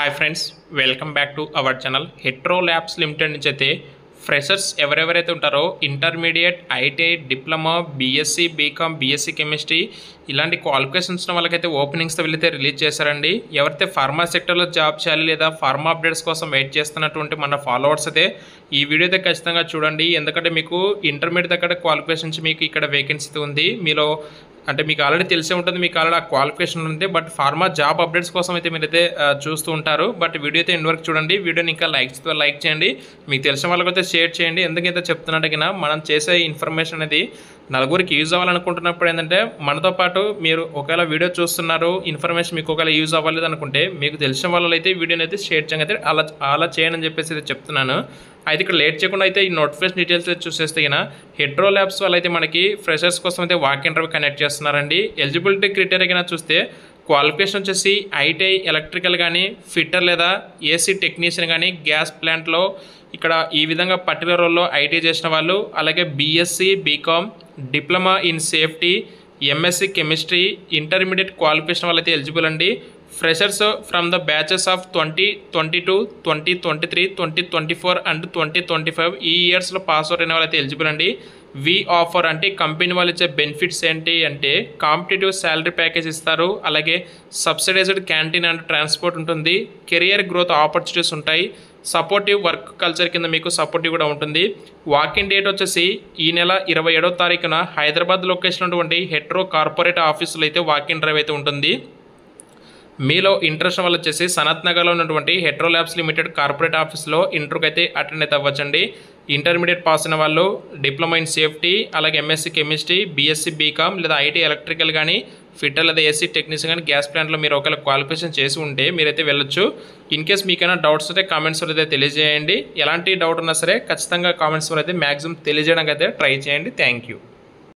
Hi friends, welcome back to our channel. Hetero labs limited నుంచి అయితే freshers ఎవరెవరైతే ఉంటారో intermediate, ITI, diploma, BSc, BCom, BSc chemistry ఇలాంటి qualifications ఉన్న వాళ్ళకైతే ఓపెనింగ్స్తో వెళ్ళైతే రిలీజ్ చేశారండి. ఎవరైతే ఫార్మా సెక్టర్లో జాబ్ చేయాలి లేదా ఫార్మా అప్డేట్స్ కోసం వెయిట్ చేస్తున్నటువంటి మన ఫాలోవర్స్ అయితే ఈ వీడియో అయితే ఖచ్చితంగా చూడండి. ఎందుకంటే మీకు ఇంటర్మీడియట్ దగ్గర క్వాలిఫికేషన్స్ మీకు ఇక్కడ వేకెన్సీ ఉంది. మీలో అంటే మీకు ఆల్రెడీ తెలిసే ఉంటుంది, మీకు ఆల్రెడీ ఆ క్వాలిఫికేషన్ ఉంది. బట్ ఫార్మా జాబ్ అప్డేట్స్ కోసం అయితే మీరైతే చూస్తూ ఉంటారు. బట్ వీడియో అయితే ఎండ్ వరకు చూడండి. వీడియోని ఇంకా లైక్ చేయండి, మీకు తెలిసిన వాళ్ళకైతే షేర్ చేయండి. ఎందుకైతే చెప్తున్నట్టుగా మనం చేసే ఇన్ఫర్మేషన్ అనేది నలుగురికి యూజ్ అవ్వాలనుకుంటున్నప్పుడు ఏంటంటే మనతో పాటు మీరు ఒకవేళ వీడియో చూస్తున్నారు, ఇన్ఫర్మేషన్ మీకు ఒకవేళ యూజ్ అవ్వలేదు అనుకుంటే మీకు తెలిసిన వాళ్ళు అయితే వీడియోని అయితే షేర్ చేయడం అయితే అలా చేయండి అని చెప్పేసి అయితే చెప్తున్నాను. అయితే ఇక్కడ లేట్ చేయకుండా అయితే ఈ నోటిఫికేషన్ డీటెయిల్స్ అయితే చూసేస్తే హెట్రో ల్యాబ్స్ వాళ్ళు అయితే మనకి ఫ్రెషర్స్ కోసం అయితే వాక్ ఇంటర్వ్యూ కనెక్ట్ చేస్తున్నారండి. ఎలిజిబిలిటీ క్రైటీరియా చూస్తే క్వాలిఫికేషన్ వచ్చేసి ఐటీఐ ఎలక్ట్రికల్ కానీ, ఫిట్టర్ లేదా ఏసీ టెక్నీషియన్ కానీ, గ్యాస్ ప్లాంట్లో ఇక్కడ ఈ విధంగా పర్టికులర్ రోల్లో ఐటీఐ చేసిన వాళ్ళు, అలాగే BSc, BCom, diploma in safety, MSc chemistry, intermediate qualification వాళ్ళైతే ఎలిజిబుల్ అండి. Freshers from the batches of 2022, 2023, 2024 and 2025 ఈ ఇయర్స్లో పాస్ అవుట్ అయిన వాళ్ళైతే ఎలిజిబుల్ అండి. వి ఆఫర్ అంటే కంపెనీ వాళ్ళు ఇచ్చే బెనిఫిట్స్ ఏంటి అంటే కాంపిటేటివ్ శాలరీ ప్యాకేజ్ ఇస్తారు, అలాగే సబ్సిడైజ్డ్ క్యాంటీన్ అండ్ ట్రాన్స్పోర్ట్ ఉంటుంది, కెరియర్ గ్రోత్ ఆపర్చునిటీస్ ఉంటాయి, సపోర్టివ్ వర్క్ కల్చర్ కింద మీకు సపోర్టివ్ కూడా ఉంటుంది. వాకింగ్ డేట్ వచ్చేసి ఈ నెల 27వ తారీఖున హైదరాబాద్ లొకేషన్ ఉన్నటువంటి హెట్రో కార్పొరేట్ ఆఫీసులో అయితే వాకింగ్ డ్రైవ్ అయితే ఉంటుంది. మీలో ఇంట్రెస్ట్ వల్ల వచ్చేసి సనత్ నగర్లో ఉన్నటువంటి హెట్రో ల్యాబ్స్ లిమిటెడ్ కార్పొరేట్ ఆఫీస్లో ఇంటర్వ్యూకి అయితే అటెండ్ అయితే అవ్వచ్చండి. ఇంటర్మీడియట్ పాస్ అయిన వాళ్ళు, డిప్లొమా ఇన్ సేఫ్టీ, అలాగే ఎంఎస్సీ కెమిస్ట్రీ, బీఎస్సీ బీకామ్ లేదా ఐటీ ఎలక్ట్రికల్ కానీ, ఫిట్టర్ లేదా ఏసీ టెక్నీషియన్ కానీ, గ్యాస్ ప్లాంట్లో మీరు ఒకవేళ క్వాలిఫికేషన్ చేసి ఉంటే మీరైతే వెళ్ళొచ్చు. ఇన్ కేస్ మీకైనా డౌట్స్ అయితే కామెంట్స్లో అయితే తెలియజేయండి. ఎలాంటి డౌట్ ఉన్నా సరే ఖచ్చితంగా కామెంట్స్లో అయితే మ్యాక్సిమం తెలియజేయడానికి అయితే ట్రై చేయండి. Thank you.